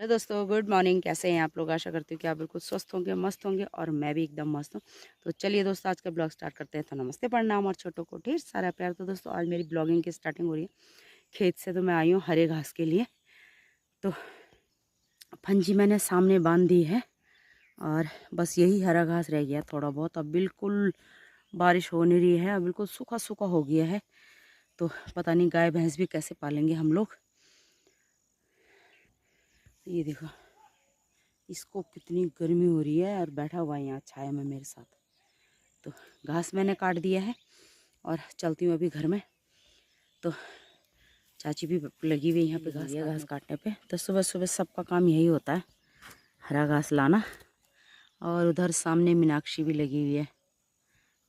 Hello दोस्तों, good morning. कैसे हैं आप लोग? आशा करती हूँ कि आप बिल्कुल स्वस्थ होंगे, मस्त होंगे और मैं भी एकदम मस्त हूँ। तो चलिए दोस्तों, आज का ब्लॉग स्टार्ट करते हैं। तो नमस्ते, प्रणाम और छोटों को ढेर सारा प्यार। तो दोस्तों, आज मेरी ब्लॉगिंग की स्टार्टिंग हो रही है खेत से। तो मैं आई हूँ हरे घास के लिए। तो फंजी मैंने सामने बांध दी है और बस यही हरा घास रह गया थोड़ा बहुत। अब बिल्कुल बारिश हो नहीं रही है, अब बिल्कुल सूखा सूखा हो गया है। तो पता नहीं गाय भैंस भी कैसे पालेंगे हम लोग। ये देखो, इसको कितनी गर्मी हो रही है और बैठा हुआ है यहाँ छाया में मेरे साथ। तो घास मैंने काट दिया है और चलती हूँ अभी घर में। तो चाची भी लगी हुई यहाँ पे घास काटने पे। तो सुबह सुबह सबका काम यही होता है, हरा घास लाना। और उधर सामने मीनाक्षी भी लगी हुई है,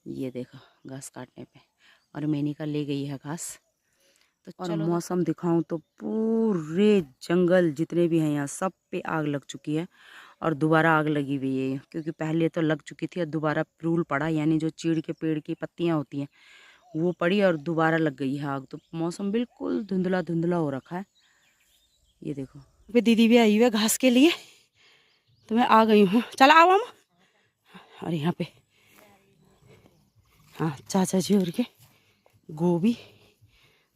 ये देखो घास काटने पे। और मेनिका ले गई है घास। तो और मौसम दिखाऊं तो पूरे जंगल जितने भी हैं यहाँ सब पे आग लग चुकी है। और दोबारा आग लगी हुई है, क्योंकि पहले तो लग चुकी थी और दोबारा रूल पड़ा, यानी जो चीड़ के पेड़ की पत्तियाँ होती हैं वो पड़ी और दोबारा लग गई है आग। तो मौसम बिल्कुल धुंधला धुंधला हो रखा है। ये देखो, अभी दीदी भी आई हुई है घास के लिए। तो मैं आ गई हूँ, चला आओ हम। और यहाँ पे हाँ, चाचा जी और के गोभी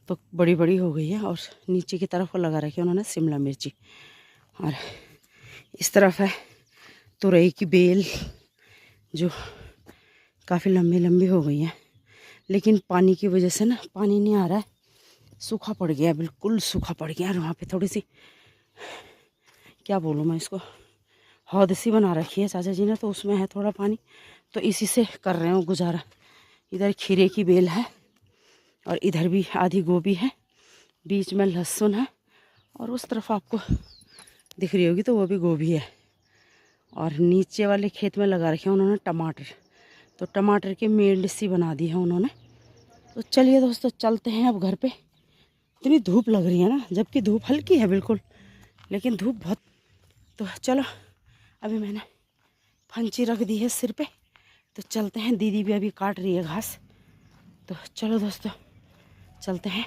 तो बड़ी बड़ी हो गई है। और नीचे की तरफ लगा रखी है उन्होंने शिमला मिर्ची। और इस तरफ है तुरई की बेल, जो काफ़ी लंबी लंबी हो गई है। लेकिन पानी की वजह से ना पानी नहीं आ रहा है, सूखा पड़ गया, बिल्कुल सूखा पड़ गया। और वहाँ पे थोड़ी सी, क्या बोलूँ मैं इसको, हौद सी बना रखी है चाचा जी ने, तो उसमें है थोड़ा पानी। तो इसी से कर रहे हो गुजारा। इधर खीरे की बेल है और इधर भी आधी गोभी है, बीच में लहसुन है। और उस तरफ आपको दिख रही होगी तो वो भी गोभी है। और नीचे वाले खेत में लगा रखे हैं उन्होंने टमाटर। तो टमाटर की मेल सी बना दी है उन्होंने। तो चलिए दोस्तों, चलते हैं अब घर पे। इतनी धूप लग रही है ना, जबकि धूप हल्की है बिल्कुल, लेकिन धूप बहुत। तो चलो, अभी मैंने फंची रख दी है सिर पे। तो चलते हैं, दीदी भी अभी काट रही है घास। तो चलो दोस्तों, चलते हैं।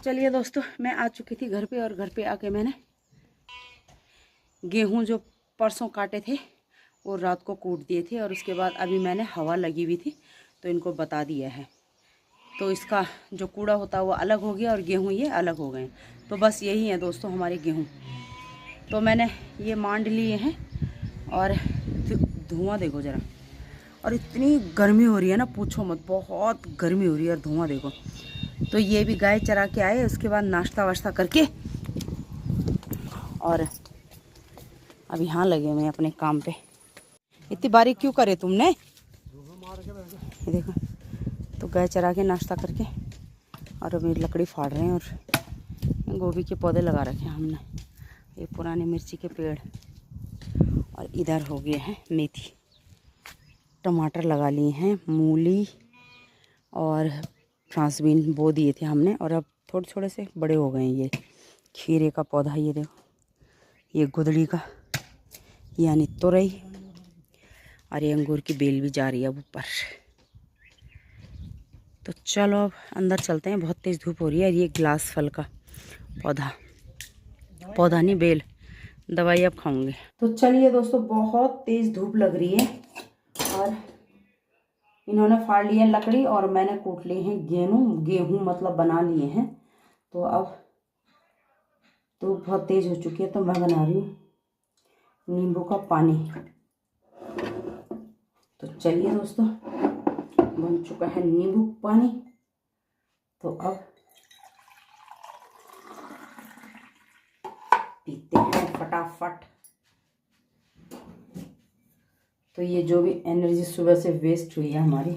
चलिए दोस्तों, मैं आ चुकी थी घर पे। और घर पे आके मैंने गेहूं जो परसों काटे थे वो रात को कूट दिए थे। और उसके बाद अभी मैंने हवा लगी हुई थी तो इनको बता दिया है। तो इसका जो कूड़ा होता है वो अलग हो गया और गेहूं ये अलग हो गए। तो बस यही है दोस्तों हमारे गेहूं। तो मैंने ये मांड लिए हैं। और धुआं देखो ज़रा। और इतनी गर्मी हो रही है ना, पूछो मत, बहुत गर्मी हो रही है। और धुआं देखो। तो ये भी गाय चरा के आए, उसके बाद नाश्ता वाश्ता करके और अब यहाँ लगे हुए हैं अपने काम पे। इतनी बारीक क्यों करे तुमने? ये देखो, तो गाय चरा के नाश्ता करके और अभी लकड़ी फाड़ रहे हैं। और गोभी के पौधे लगा रखे हैं हमने, ये पुरानी मिर्ची के पेड़। और इधर हो गए हैं मेथी, टमाटर लगा लिए हैं, मूली और फ्रांस बीन बो दिए थे हमने। और अब थोड़े थोड़े से बड़े हो गए हैं। ये खीरे का पौधा, ये देखो, ये गुदड़ी का यानी तुरई। और ये अंगूर की बेल भी जा रही है अब ऊपर। तो चलो अब अंदर चलते हैं, बहुत तेज़ धूप हो रही है। और ये ग्लास फल का पौधा, पौधा नहीं बेल, दवाई अब खाऊंगे। तो चलिए दोस्तों, बहुत तेज़ धूप लग रही है। और इन्होंने फाड़ लिए लकड़ी और मैंने कूट लिए हैं गेहूं मतलब बना लिए हैं। तो अब धूप बहुत तेज़ हो चुकी है, तो मैं बना रही हूँ नींबू का पानी। तो चलिए दोस्तों, बन चुका है नींबू पानी। तो अब पीते हैं फटाफट। तो ये जो भी एनर्जी सुबह से वेस्ट हुई है हमारी,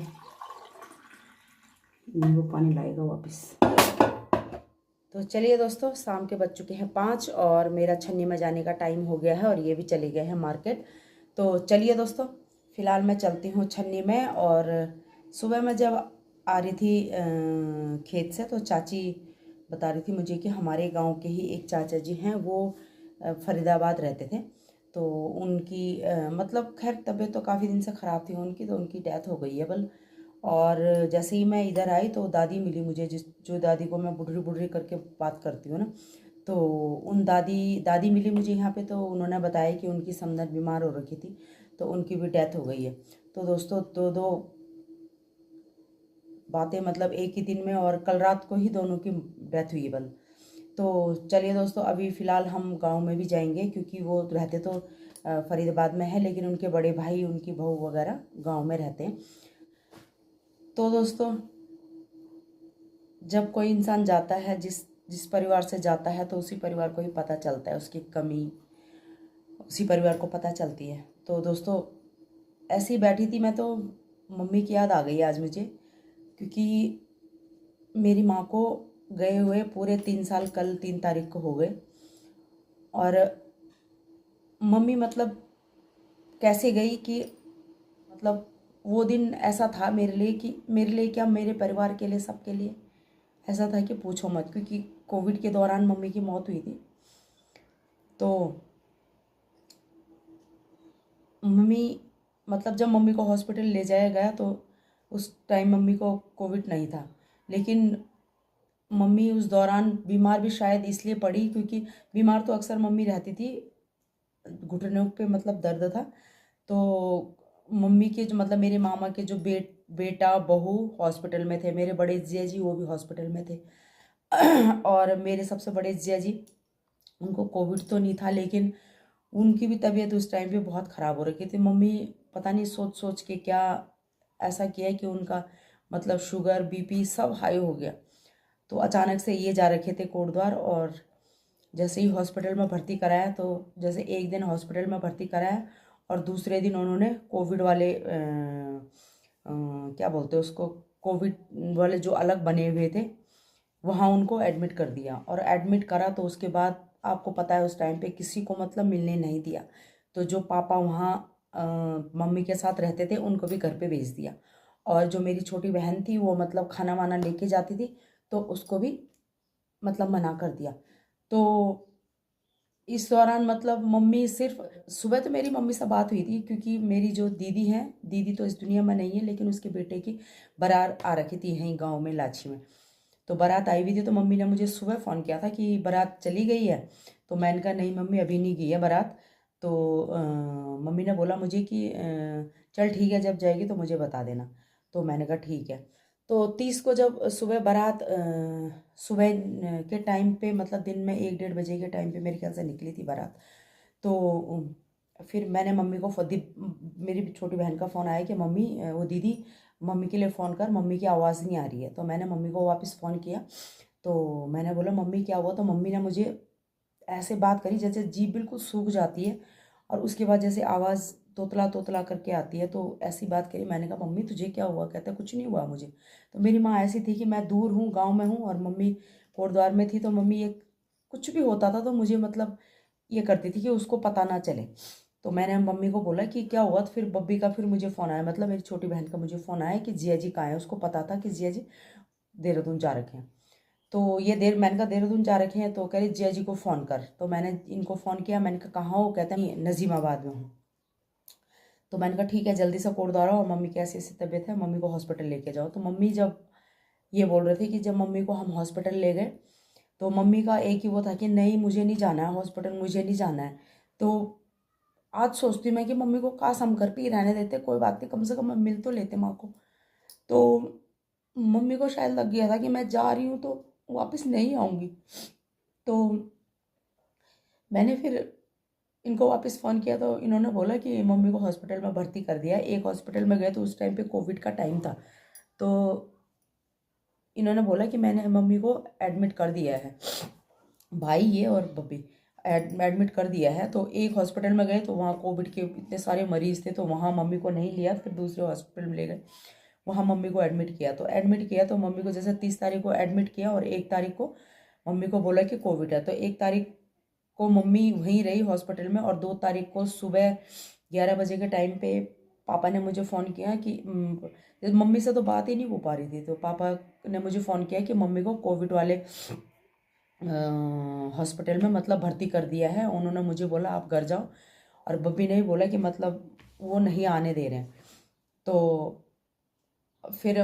नींबू पानी लाएगा वापस। तो चलिए दोस्तों, शाम के बज चुके हैं 5 और मेरा छन्नी में जाने का टाइम हो गया है। और ये भी चले गए हैं मार्केट। तो चलिए दोस्तों, फ़िलहाल मैं चलती हूँ छन्नी में। और सुबह मैं जब आ रही थी खेत से, तो चाची बता रही थी मुझे कि हमारे गांव के ही एक चाचा जी हैं, वो फरीदाबाद रहते थे। तो उनकी मतलब खैर तबीयत तो काफ़ी दिन से ख़राब थी उनकी, तो उनकी डेथ हो गई है बल। और जैसे ही मैं इधर आई तो दादी मिली मुझे, जो दादी को मैं बुढ़ी बुढ़ी करके बात करती हूँ ना। तो उन दादी दादी मिली मुझे यहाँ पे, तो उन्होंने बताया कि उनकी समधन बीमार हो रखी थी, तो उनकी भी डेथ हो गई है। तो दोस्तों दो दो बातें मतलब एक ही दिन में, और कल रात को ही दोनों की डेथ हुई है बल। तो चलिए दोस्तों, अभी फ़िलहाल हम गांव में भी जाएंगे, क्योंकि वो रहते तो फरीदाबाद में है, लेकिन उनके बड़े भाई उनकी बहू वगैरह गांव में रहते हैं। तो दोस्तों, जब कोई इंसान जाता है, जिस जिस परिवार से जाता है, तो उसी परिवार को ही पता चलता है, उसकी कमी उसी परिवार को पता चलती है। तो दोस्तों, ऐसे ही बैठी थी मैं, तो मम्मी की याद आ गई आज मुझे, क्योंकि मेरी माँ को गए हुए पूरे 3 साल कल 3 तारीख को हो गए। और मम्मी मतलब कैसे गई कि मतलब वो दिन ऐसा था मेरे लिए, कि मेरे लिए क्या, मेरे परिवार के लिए, सबके लिए ऐसा था कि पूछो मत, क्योंकि कोविड के दौरान मम्मी की मौत हुई थी। तो मम्मी मतलब जब मम्मी को हॉस्पिटल ले जाया गया, तो उस टाइम मम्मी को कोविड नहीं था, लेकिन मम्मी उस दौरान बीमार भी शायद इसलिए पड़ी, क्योंकि बीमार तो अक्सर मम्मी रहती थी, घुटनों पे मतलब दर्द था। तो मम्मी के जो मतलब मेरे मामा के जो बेटा बहू हॉस्पिटल में थे, मेरे बड़े जिया जी वो भी हॉस्पिटल में थे। और मेरे सबसे बड़े जिया जी, उनको कोविड तो नहीं था, लेकिन उनकी भी तबीयत उस टाइम पे बहुत ख़राब हो रखी थी। मम्मी पता नहीं सोच सोच के क्या ऐसा किया कि उनका मतलब शुगर बीपी सब हाई हो गया। तो अचानक से ये जा रखे थे कोटद्वार, और जैसे ही हॉस्पिटल में भर्ती कराया, तो जैसे एक दिन हॉस्पिटल में भर्ती कराया, और दूसरे दिन उन्होंने कोविड वाले क्या बोलते हैं उसको, कोविड वाले जो अलग बने हुए थे, वहाँ उनको एडमिट कर दिया। और एडमिट करा तो उसके बाद आपको पता है उस टाइम पे किसी को मतलब मिलने नहीं दिया। तो जो पापा वहाँ मम्मी के साथ रहते थे, उनको भी घर पे भेज दिया। और जो मेरी छोटी बहन थी, वो मतलब खाना वाना लेके जाती थी, तो उसको भी मतलब मना कर दिया। तो इस दौरान मतलब मम्मी सिर्फ, सुबह तो मेरी मम्मी से बात हुई थी, क्योंकि मेरी जो दीदी है, दीदी तो इस दुनिया में नहीं है, लेकिन उसके बेटे की बारात आ रखी थी यहीं गांव में लाची में। तो बारात आई हुई थी, तो मम्मी ने मुझे सुबह फ़ोन किया था कि बारात चली गई है। तो मैंने कहा नहीं मम्मी, अभी नहीं गई है बारात। तो मम्मी ने बोला मुझे कि चल ठीक है, जब जाएगी तो मुझे बता देना। तो मैंने कहा ठीक है। तो 30 को जब सुबह बारात सुबह के टाइम पे मतलब दिन में 1 डेढ़ बजे के टाइम पे मेरे ख्याल से निकली थी बारात। तो फिर मैंने मम्मी को मेरी छोटी बहन का फ़ोन आया कि मम्मी वो दीदी मम्मी के लिए फ़ोन कर, मम्मी की आवाज़ नहीं आ रही है। तो मैंने मम्मी को वापस फ़ोन किया, तो मैंने बोला मम्मी क्या हुआ। तो मम्मी ने मुझे ऐसे बात करी जैसे जीभ बिल्कुल सूख जाती है, और उसके बाद जैसे आवाज़ तोतला तोतला करके आती है, तो ऐसी बात करी। मैंने कहा मम्मी तुझे क्या हुआ, कहता कुछ नहीं हुआ मुझे। तो मेरी माँ ऐसी थी कि मैं दूर हूँ, गाँव में हूँ, और मम्मी कोटद्वार में थी, तो मम्मी एक कुछ भी होता था तो मुझे मतलब ये करती थी कि उसको पता ना चले। तो मैंने मम्मी को बोला कि क्या हुआ, तो फिर बब्बी का फिर मुझे फ़ोन आया, मतलब मेरी छोटी बहन का मुझे फ़ोन आया कि जिया जी कहाँ है। उसको पता था कि जिया जी देहरादून जा रखे हैं। तो ये मैंने कहा देहरादून जा रखे हैं, तो कह रही जिया जी को फ़ोन कर। तो मैंने इनको फ़ोन किया, मैंने कहा कहाँ हो, कहते हैं नजीमाबाद में हूँ। तो मैंने कहा ठीक है, जल्दी से कोटद्वार आओ, और मम्मी की ऐसी ऐसी तबीयत है, मम्मी को हॉस्पिटल लेके जाओ। तो मम्मी जब ये बोल रहे थे कि जब मम्मी को हम हॉस्पिटल ले गए, तो मम्मी का एक ही वो था कि नहीं मुझे नहीं जाना है हॉस्पिटल, मुझे नहीं जाना है। तो आज सोचती हूँ मैं कि मम्मी को काश हम घर पे ही रहने देते, कोई बात नहीं, कम से कम हम मिल तो लेते माँ को। तो मम्मी को शायद लग गया था कि मैं जा रही हूँ तो वापस नहीं आऊँगी। तो मैंने फिर इनको वापस फ़ोन किया, तो इन्होंने बोला कि मम्मी को हॉस्पिटल में भर्ती कर दिया है। एक हॉस्पिटल में गए तो उस टाइम पे कोविड का टाइम था, तो इन्होंने बोला कि मैंने मम्मी को एडमिट कर दिया है, भाई ये और बब्बी एडमिट कर दिया है। तो एक हॉस्पिटल में गए तो वहाँ कोविड के इतने सारे मरीज़ थे, तो वहाँ मम्मी को नहीं लिया, फिर दूसरे हॉस्पिटल में ले गए, वहाँ मम्मी को एडमिट किया। तो एडमिट किया तो मम्मी को जैसे 30 तारीख को एडमिट किया, और 1 तारीख को मम्मी को बोला कि कोविड है। तो 1 तारीख को मम्मी वहीं रही हॉस्पिटल में, और 2 तारीख को सुबह 11 बजे के टाइम पे पापा ने मुझे फ़ोन किया कि मम्मी से तो बात ही नहीं हो पा रही थी, तो पापा ने मुझे फ़ोन किया कि मम्मी को कोविड वाले हॉस्पिटल में मतलब भर्ती कर दिया है। उन्होंने मुझे बोला आप घर जाओ, और बब्बी ने भी बोला कि मतलब वो नहीं आने दे रहे हैं। तो फिर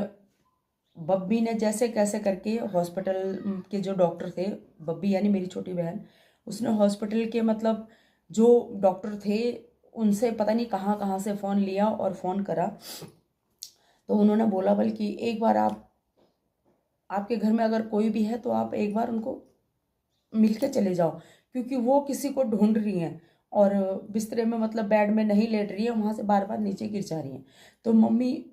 बब्बी ने जैसे कैसे करके हॉस्पिटल के जो डॉक्टर थे, बब्बी यानी मेरी छोटी बहन, उसने हॉस्पिटल के मतलब जो डॉक्टर थे उनसे पता नहीं कहाँ कहाँ से फ़ोन लिया और फ़ोन करा। तो उन्होंने बोला बल्कि एक बार आप, आपके घर में अगर कोई भी है तो आप एक बार उनको मिल के चले जाओ, क्योंकि वो किसी को ढूंढ रही हैं और बिस्तरे में मतलब बेड में नहीं लेट रही है, वहाँ से बार बार नीचे गिर जा रही हैं। तो मम्मी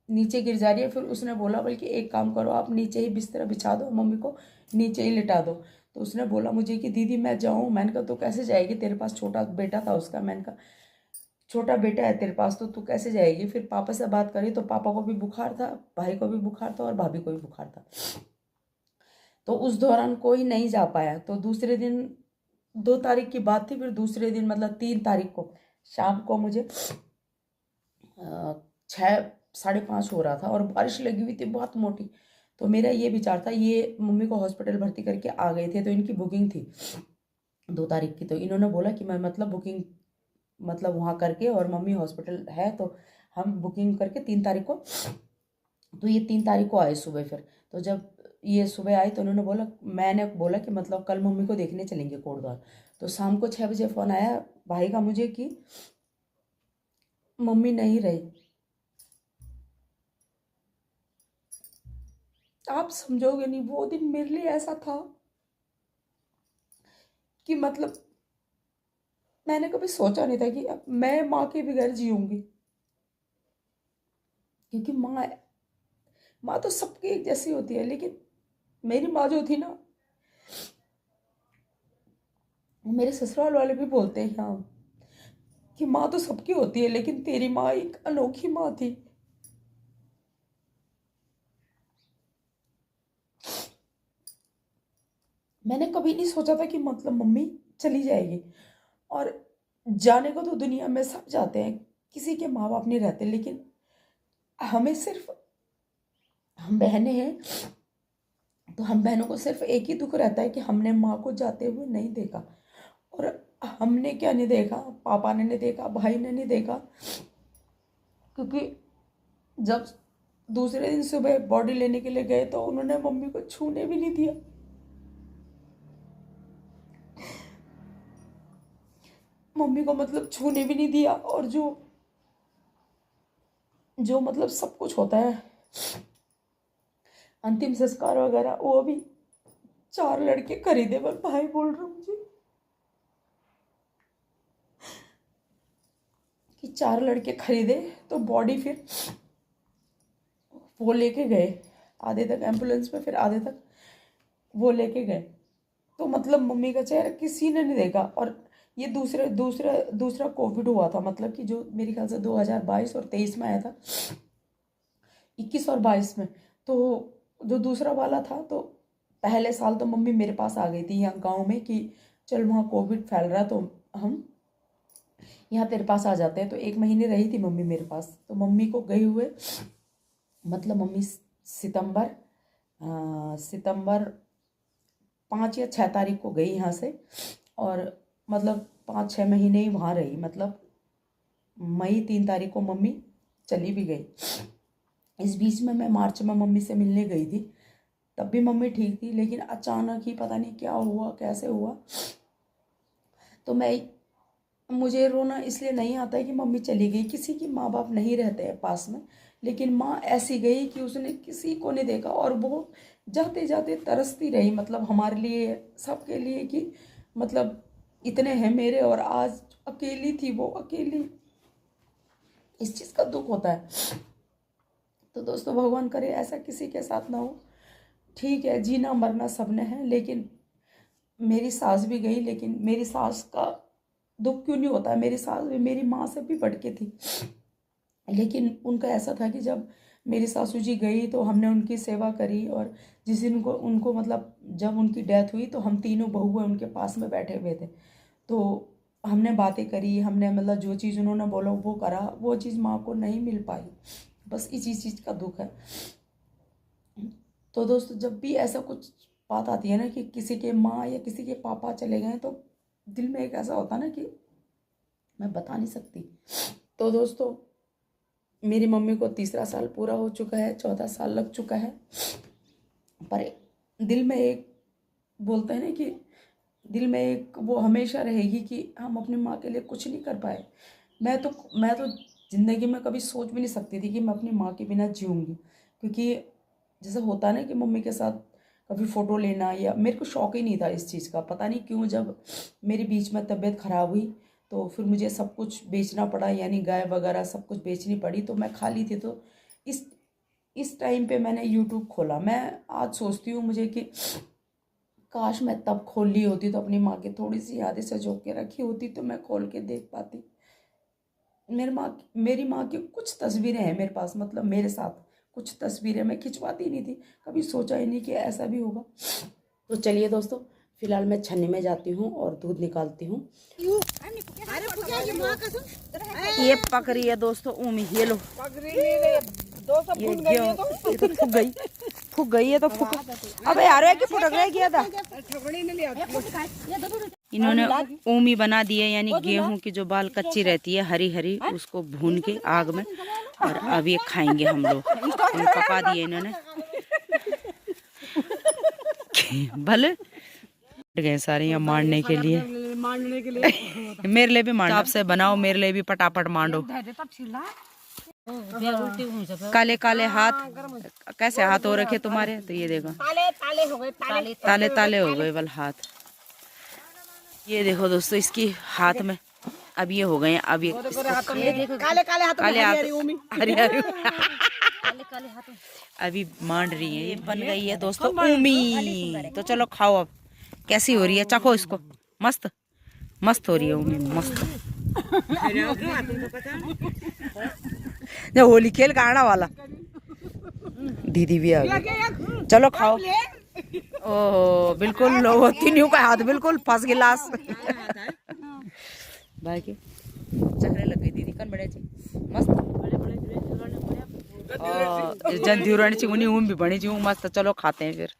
नीचे गिर जा रही है। फिर उसने बोला बल्कि एक काम करो, आप नीचे ही बिस्तर बिछा दो, मम्मी को नीचे ही लिटा दो। तो उसने बोला मुझे कि दीदी मैं जाऊँ। मैंने कहा तो कैसे जाएगी, तेरे पास छोटा बेटा था उसका। मैंने कहा छोटा बेटा है तेरे पास तो तू कैसे जाएगी। फिर पापा से बात करी तो पापा को भी बुखार था, भाई को भी बुखार था और भाभी को भी बुखार था। तो उस दौरान कोई नहीं जा पाया। तो दूसरे दिन 2 तारीख की बात थी, फिर दूसरे दिन मतलब 3 तारीख को शाम को मुझे 6, 5:30 हो रहा था और बारिश लगी हुई थी बहुत मोटी। तो मेरा ये विचार था, ये मम्मी को हॉस्पिटल भर्ती करके आ गए थे तो इनकी बुकिंग थी 2 तारीख की। तो इन्होंने बोला कि मैं मतलब बुकिंग मतलब वहाँ करके, और मम्मी हॉस्पिटल है तो हम बुकिंग करके 3 तारीख को। तो ये 3 तारीख को आए सुबह। फिर तो जब ये सुबह आए तो उन्होंने बोला, मैंने बोला कि मतलब कल मम्मी को देखने चलेंगे कोटद्वार। तो शाम को 6 बजे फ़ोन आया भाई का मुझे कि मम्मी नहीं रही। आप समझोगे नहीं, वो दिन मेरे लिए ऐसा था कि मतलब मैंने कभी सोचा नहीं था कि अब मैं माँ के बगैर जीऊँगी। क्योंकि माँ, माँ तो सबकी एक जैसी होती है, लेकिन मेरी माँ जो थी ना, मेरे ससुराल वाले भी बोलते हैं हाँ कि माँ तो सबकी होती है लेकिन तेरी माँ एक अनोखी माँ थी। मैंने कभी नहीं सोचा था कि मतलब मम्मी चली जाएगी। और जाने को तो दुनिया में सब जाते हैं, किसी के माँ बाप नहीं रहते, लेकिन हमें सिर्फ, हम बहनें हैं तो हम बहनों को सिर्फ एक ही दुख रहता है कि हमने माँ को जाते हुए नहीं देखा। और हमने क्या नहीं देखा, पापा ने नहीं देखा, भाई ने नहीं देखा। क्योंकि जब दूसरे दिन सुबह बॉडी लेने के लिए गए तो उन्होंने मम्मी को छूने भी नहीं दिया। मम्मी को मतलब छूने भी नहीं दिया। और जो जो मतलब सब कुछ होता है, अंतिम संस्कार वगैरह, वो भी 4 लड़के खरीदे। पर भाई बोल रहा मुझे कि 4 लड़के खरीदे तो बॉडी फिर वो लेके गए आधे तक एम्बुलेंस में, फिर आधे तक वो लेके गए। तो मतलब मम्मी का चेहरा किसी ने नहीं देखा। और ये दूसरा कोविड हुआ था, मतलब कि जो मेरे ख्याल से 2022 और 23 में आया था, 21 और 22 में। तो जो दूसरा वाला था, तो पहले साल तो मम्मी मेरे पास आ गई थी यहाँ गांव में कि चल वहाँ कोविड फैल रहा है तो हम यहाँ तेरे पास आ जाते हैं। तो 1 महीने रही थी मम्मी मेरे पास। तो मम्मी को गए हुए मतलब मम्मी सितंबर 5 या 6 तारीख को गई यहाँ से। और मतलब 5, 6 महीने ही वहाँ रही। मतलब मई 3 तारीख को मम्मी चली भी गई। इस बीच में मैं मार्च में मम्मी से मिलने गई थी, तब भी मम्मी ठीक थी। लेकिन अचानक ही पता नहीं क्या हुआ, कैसे हुआ। तो मुझे रोना इसलिए नहीं आता है कि मम्मी चली गई, किसी की माँ बाप नहीं रहते हैं पास में, लेकिन माँ ऐसी गई कि उसने किसी को नहीं देखा। और वो जाते जाते तरसती रही मतलब हमारे लिए, सबके लिए, कि मतलब इतने हैं मेरे और आज अकेली थी वो, अकेली। इस चीज़ का दुख होता है। तो दोस्तों भगवान करे ऐसा किसी के साथ ना हो। ठीक है, जीना मरना सबने है, लेकिन मेरी सास भी गई। लेकिन मेरी सास का दुख क्यों नहीं होता है, मेरी सास भी मेरी माँ से भी बढ़ के थी। लेकिन उनका ऐसा था कि जब मेरी सासू जी गई तो हमने उनकी सेवा करी। और जिस दिन उनको उनको मतलब जब उनकी डेथ हुई तो हम तीनों बहुएं उनके पास में बैठे हुए थे। तो हमने बातें करी, हमने मतलब जो चीज़ उन्होंने बोला वो करा। वो चीज़ माँ को नहीं मिल पाई, बस इसी चीज़ का दुख है। तो दोस्तों जब भी ऐसा कुछ बात आती है ना कि किसी के माँ या किसी के पापा चले गए, तो दिल में एक ऐसा होता है ना कि मैं बता नहीं सकती। तो दोस्तों मेरी मम्मी को तीसरा साल पूरा हो चुका है, 14 साल लग चुका है, पर दिल में एक बोलते हैं ना कि दिल में एक वो हमेशा रहेगी कि हम अपनी माँ के लिए कुछ नहीं कर पाए। मैं तो ज़िंदगी में कभी सोच भी नहीं सकती थी कि मैं अपनी माँ के बिना जीऊँगी, क्योंकि जैसे होता है ना कि मम्मी के साथ कभी फ़ोटो लेना, या मेरे को शौक ही नहीं था इस चीज़ का। पता नहीं क्यों जब मेरी बीच में तबीयत ख़राब हुई तो फिर मुझे सब कुछ बेचना पड़ा, यानी गाय वगैरह सब कुछ बेचनी पड़ी, तो मैं खाली थी। तो इस टाइम पे मैंने यूट्यूब खोला। मैं आज सोचती हूँ मुझे कि काश मैं तब खोल ली होती, तो अपनी माँ की थोड़ी सी यादें सजो के रखी होती तो मैं खोल के देख पाती। मेरी माँ की कुछ तस्वीरें हैं मेरे पास, मतलब मेरे साथ कुछ तस्वीरें मैं खिंचवाती नहीं थी, कभी सोचा ही नहीं कि ऐसा भी होगा। तो चलिए दोस्तों, फिलहाल मैं छन्नी में जाती हूँ और दूध निकालती हूँ। ये पक रही है दोस्तों ऊमी, ये लो ये तो फूक गई है तो फूक। अबे यार है कि फुटक रह गया था। इन्होंने ऊमी बना दी है, यानी गेहूं की जो बाल कच्ची रहती है हरी हरी, उसको भून के आग में, और अब ये खाएंगे हम लोग। पका दिए इन्होंने भले गए सारे यहाँ मारने के लिए मेरे लिए भी मांडो, आपसे बनाओ मेरे लिए भी फटाफट मांडो। काले काले हाथ, कैसे हाथ हो रखे तुम्हारे, तो ये देखो ताले हो गए बल हाथ। ये देखो दोस्तों इसकी हाथ में अब ये हो गए हैं। अब ये काले हाथ हरी हरी अभी मांड रही है। ये बन गई है दोस्तों ऊमी। तो चलो खाओ, अब कैसी हो रही है चखो इसको। मस्त मस्त हो रही है ऊमी, मस्त। होली खेल का आना वाला दीदी भी आ गई। चलो खाओ। ओह बिल्कुल लो तीनों का हाथ बिल्कुल फंस गिलास भाई के चकरे लग गई दीदी कन बड़े मस्त जन ध्यूरानी ची उन्हीं भी बनी जी मस्त। चलो खाते हैं फिर।